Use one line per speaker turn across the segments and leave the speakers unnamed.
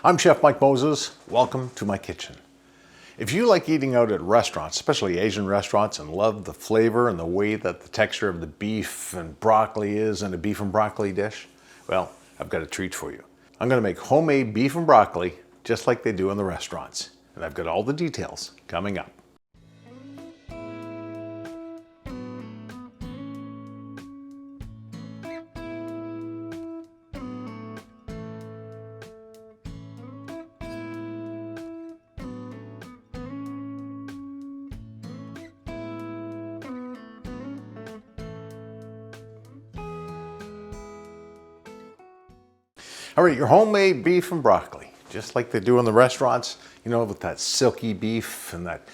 I'm Chef Mike Moses. Welcome to my kitchen. If you like eating out at restaurants, especially Asian restaurants, and love the flavor and the way that the texture of the beef and broccoli is in a beef and broccoli dish, well, I've got a treat for you. I'm going to make homemade beef and broccoli just like they do in the restaurants. And I've got all the details coming up. All right, your homemade beef and broccoli, just like they do in the restaurants, you know, with that silky beef and that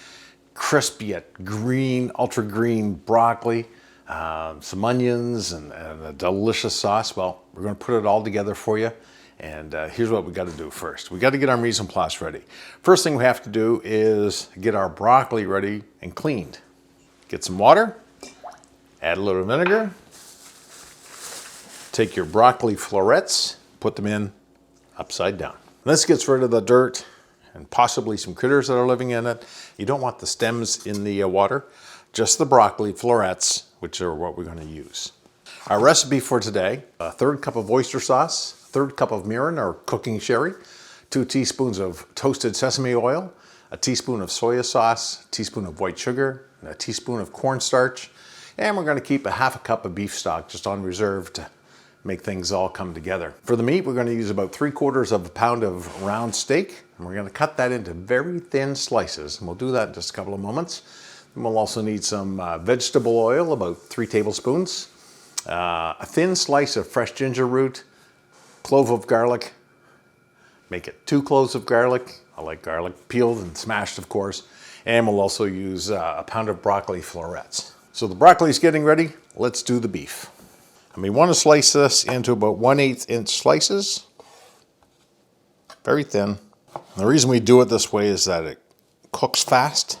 crispy yet green, ultra green broccoli, some onions and a delicious sauce. Well, we're gonna put it all together for you. And here's what we gotta do first. We gotta get our mise en place ready. First thing we have to do is get our broccoli ready and cleaned. Get some water, add a little vinegar, take your broccoli florets, put them in upside down. This gets rid of the dirt and possibly some critters that are living in it. You don't want the stems in the water, just the broccoli florets, which are what we're going to use. Our recipe for today: a third cup of oyster sauce, a third cup of mirin or cooking sherry, 2 teaspoons of toasted sesame oil, a teaspoon of soya sauce, a teaspoon of white sugar, and a teaspoon of cornstarch. And we're going to keep a half a cup of beef stock just on reserve to make things all come together. For the meat, we're going to use about 3/4 of a pound of round steak, and we're going to cut that into very thin slices, and we'll do that in just a couple of moments. And we'll also need some vegetable oil, about 3 tablespoons, a thin slice of fresh ginger root, clove of garlic, make it 2 cloves of garlic. I like garlic peeled and smashed, of course, and we'll also use a pound of broccoli florets. So the broccoli's getting ready. Let's do the beef. And we want to slice this into about 1/8 inch slices, very thin. And the reason we do it this way is that it cooks fast,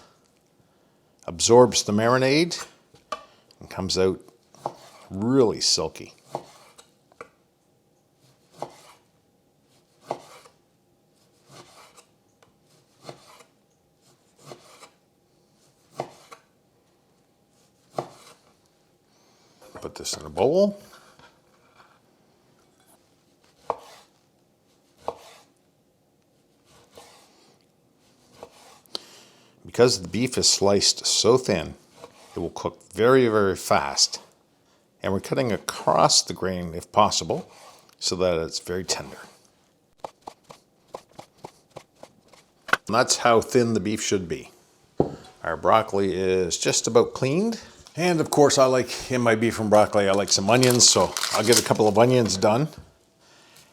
absorbs the marinade, and comes out really silky. Put this in a bowl. Because the beef is sliced so thin, it will cook very, very fast. And we're cutting across the grain if possible, so that it's very tender. And that's how thin the beef should be. Our broccoli is just about cleaned. And of course, I like, in my beef and broccoli, I like some onions, so I'll get a couple of onions done.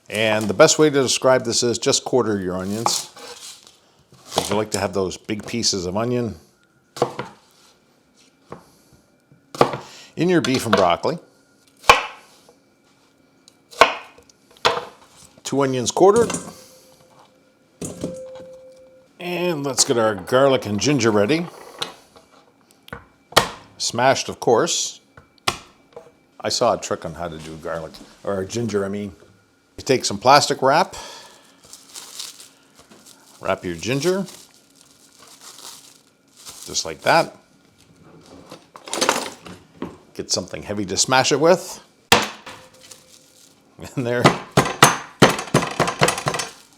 And the best way to describe this is just quarter your onions, because you like to have those big pieces of onion in your beef and broccoli. 2 onions quartered. And let's get our garlic and ginger ready. Smashed, of course. I saw a trick on how to do garlic, or ginger, I mean. You take some plastic wrap, wrap your ginger, just like that. Get something heavy to smash it with. And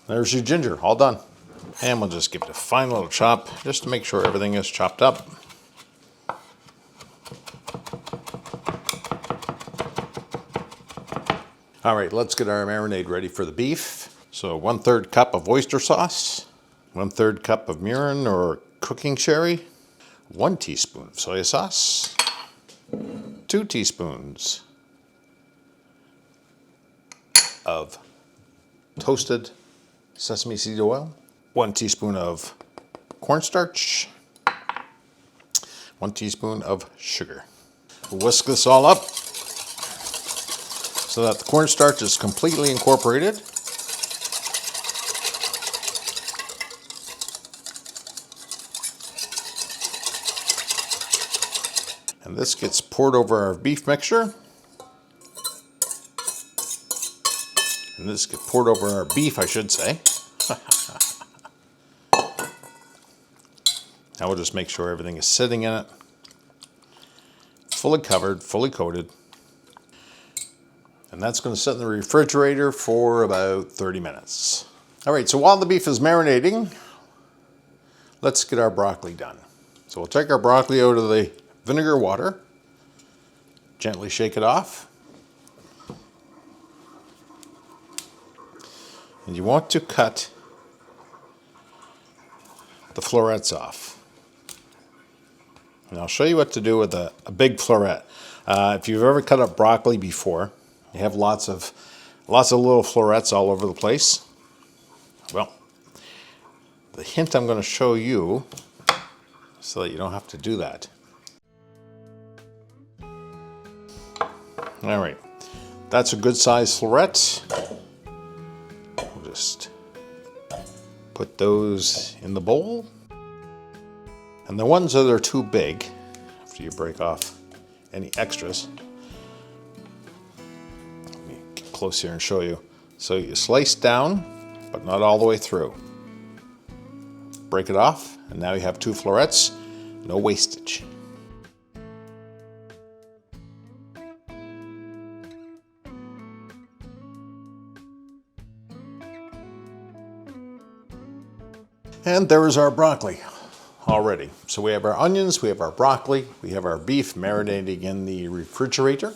there's your ginger, all done. And we'll just give it a fine little chop, just to make sure everything is chopped up. All right, let's get our marinade ready for the beef. So 1/3 cup of oyster sauce, 1/3 cup of mirin or cooking sherry, 1 teaspoon of soy sauce, 2 teaspoons of toasted sesame seed oil, 1 teaspoon of cornstarch, 1 teaspoon of sugar. Whisk this all up so that the cornstarch is completely incorporated. And this gets poured over our beef mixture. And this gets poured over our beef, I should say. Now we'll just make sure everything is sitting in it. Fully covered, fully coated. And that's going to sit in the refrigerator for about 30 minutes. All right, so while the beef is marinating, let's get our broccoli done. So we'll take our broccoli out of the vinegar water, gently shake it off. And you want to cut the florets off. And I'll show you what to do with a big floret. If you've ever cut up broccoli before, you have lots of little florets all over the place. Well, the hint I'm going to show you so that you don't have to do that. All right, that's a good size floret. We'll just put those in the bowl. And the ones that are too big, after you break off any extras, let me get close here and show you. So you slice down, but not all the way through. Break it off, and now you have 2 florets, no wastage. And there is our broccoli already. So we have our onions, we have our broccoli, we have our beef marinating in the refrigerator.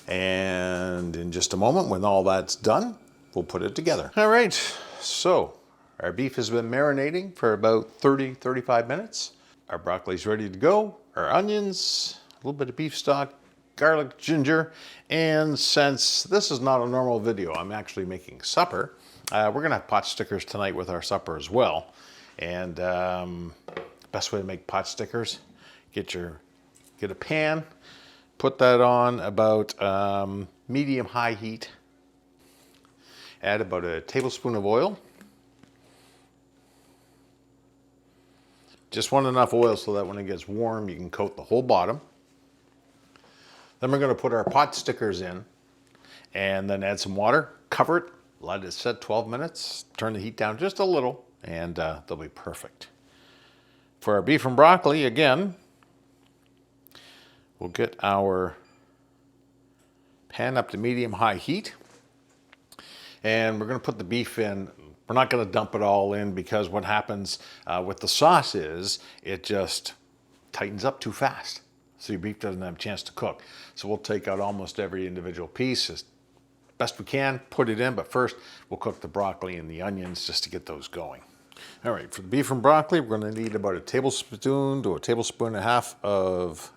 And in just a moment, when all that's done, we'll put it together. All right, so our beef has been marinating for about 30-35 minutes. Our broccoli's ready to go. Our onions, a little bit of beef stock, garlic, ginger, and since this is not a normal video, I'm actually making supper. We're gonna have pot stickers tonight with our supper as well. And best way to make pot stickers, get a pan, put that on about medium-high heat. Add about a tablespoon of oil. Just want enough oil so that when it gets warm, you can coat the whole bottom. Then we're going to put our pot stickers in and then add some water, cover it, let it set 12 minutes, turn the heat down just a little, and they'll be perfect. For our beef and broccoli, again, we'll get our pan up to medium-high heat. And we're going to put the beef in. We're not going to dump it all in because what happens with the sauce is it just tightens up too fast. So your beef doesn't have a chance to cook. So we'll take out almost every individual piece as best we can, put it in, but first we'll cook the broccoli and the onions just to get those going. All right, for the beef and broccoli, we're going to need about a tablespoon to a tablespoon and a half of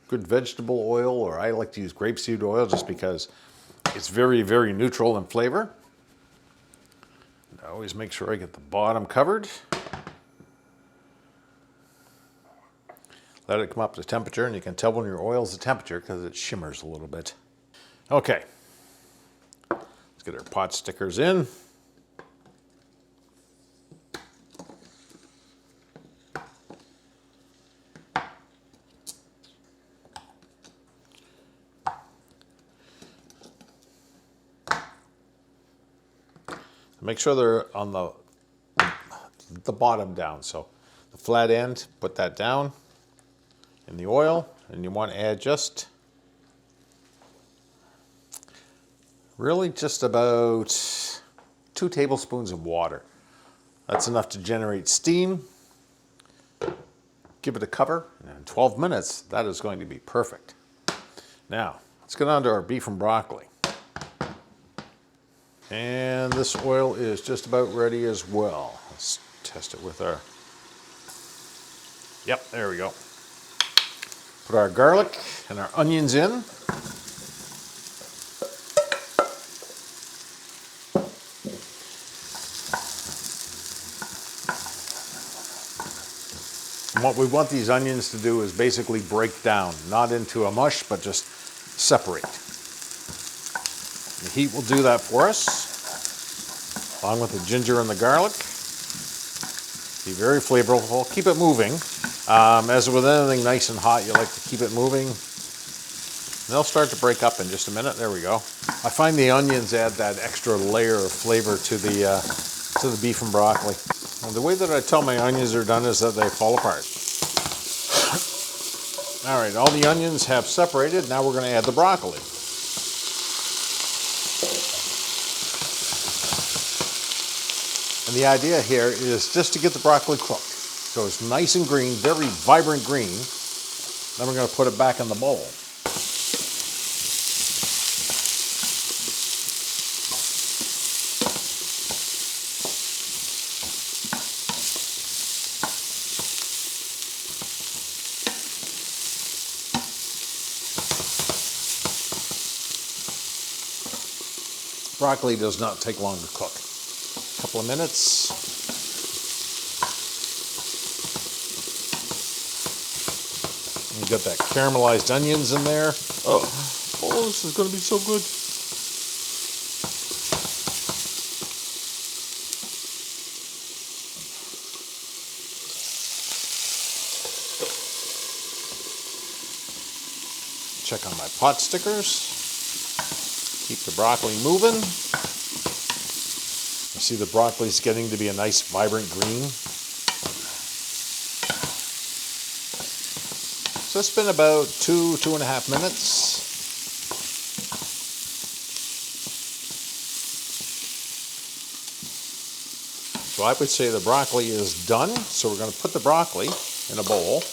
good vegetable oil, or I like to use grapeseed oil just because it's very, very neutral in flavor. I always make sure I get the bottom covered. Let it come up to temperature, and you can tell when your oil's at temperature because it shimmers a little bit. Okay, let's get our pot stickers in. Make sure they're on the bottom down. So the flat end, put that down in the oil, and you want to add just really just about 2 tablespoons of water. That's enough to generate steam. Give it a cover, and in 12 minutes, that is going to be perfect. Now, let's get on to our beef and broccoli. And this oil is just about ready as well. Let's test it with our, yep, there we go. Put our garlic and our onions in. And what we want these onions to do is basically break down, not into a mush, but just separate. The heat will do that for us, along with the ginger and the garlic. Be very flavorful. Keep it moving. As with anything nice and hot, you like to keep it moving. And they'll start to break up in just a minute. There we go. I find the onions add that extra layer of flavor to to the beef and broccoli. And the way that I tell my onions are done is that they fall apart. All right, all the onions have separated. Now we're going to add the broccoli. And the idea here is just to get the broccoli cooked. So it's nice and green, very vibrant green. Then we're going to put it back in the bowl. Broccoli does not take long to cook. A couple of minutes. You got that caramelized onions in there. Oh, this is going to be so good. Check on my pot stickers. Keep the broccoli moving. You see the broccoli's getting to be a nice vibrant green. So it's been about 2.5 minutes. So I would say the broccoli is done. So we're going to put the broccoli in a bowl.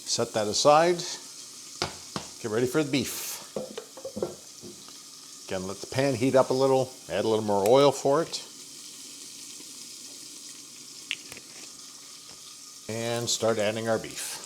Set that aside. Get ready for the beef. Again, let the pan heat up a little. Add a little more oil for it. And start adding our beef.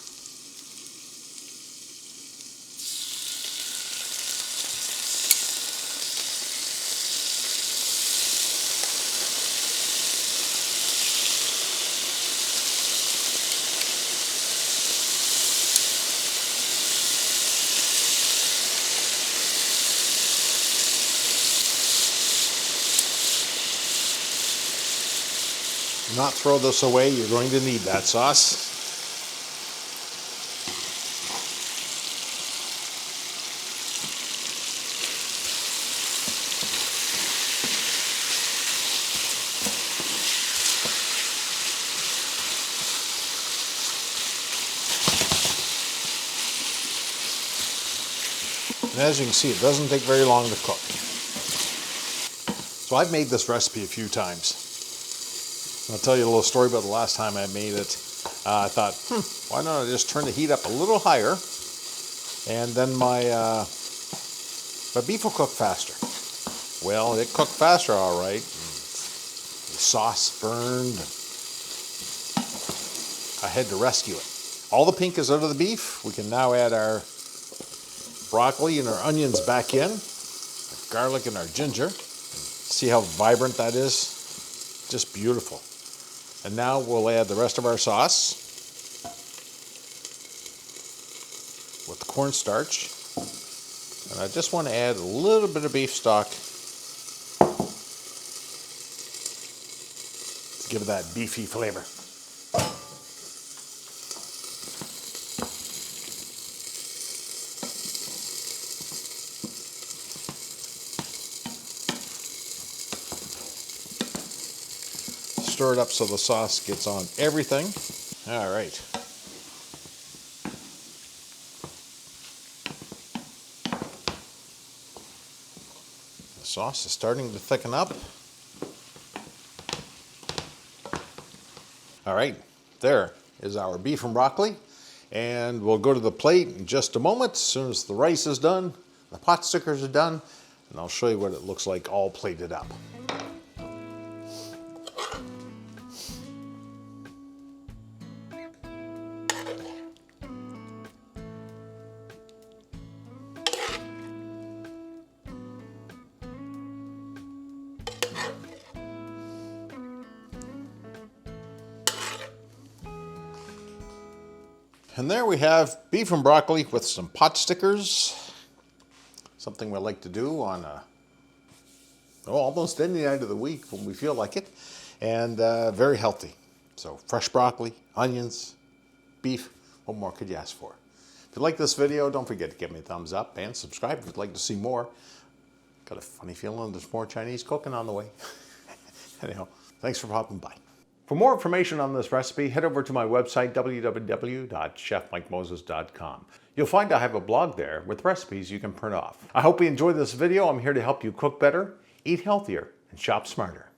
Do not throw this away. You're going to need that sauce. And as you can see, it doesn't take very long to cook. So I've made this recipe a few times. I'll tell you a little story about the last time I made it. I thought, why don't I just turn the heat up a little higher, and then my beef will cook faster. Well, it cooked faster, all right. The sauce burned. I had to rescue it. All the pink is out of the beef. We can now add our broccoli and our onions back in, our garlic and our ginger. See how vibrant that is? Just beautiful. And now we'll add the rest of our sauce with the cornstarch. And I just want to add a little bit of beef stock to give it that beefy flavor. Stir it up so the sauce gets on everything. All right. The sauce is starting to thicken up. All right, there is our beef and broccoli. And we'll go to the plate in just a moment. As soon as the rice is done, the pot stickers are done, and I'll show you what it looks like all plated up. And there we have beef and broccoli with some pot stickers. Something we like to do on almost any night of the week when we feel like it. And very healthy. So fresh broccoli, onions, beef. What more could you ask for? If you like this video, don't forget to give me a thumbs up and subscribe if you'd like to see more. Got a funny feeling there's more Chinese cooking on the way. Anyhow, thanks for popping by. For more information on this recipe, head over to my website, www.chefmikemoses.com. You'll find I have a blog there with recipes you can print off. I hope you enjoyed this video. I'm here to help you cook better, eat healthier, and shop smarter.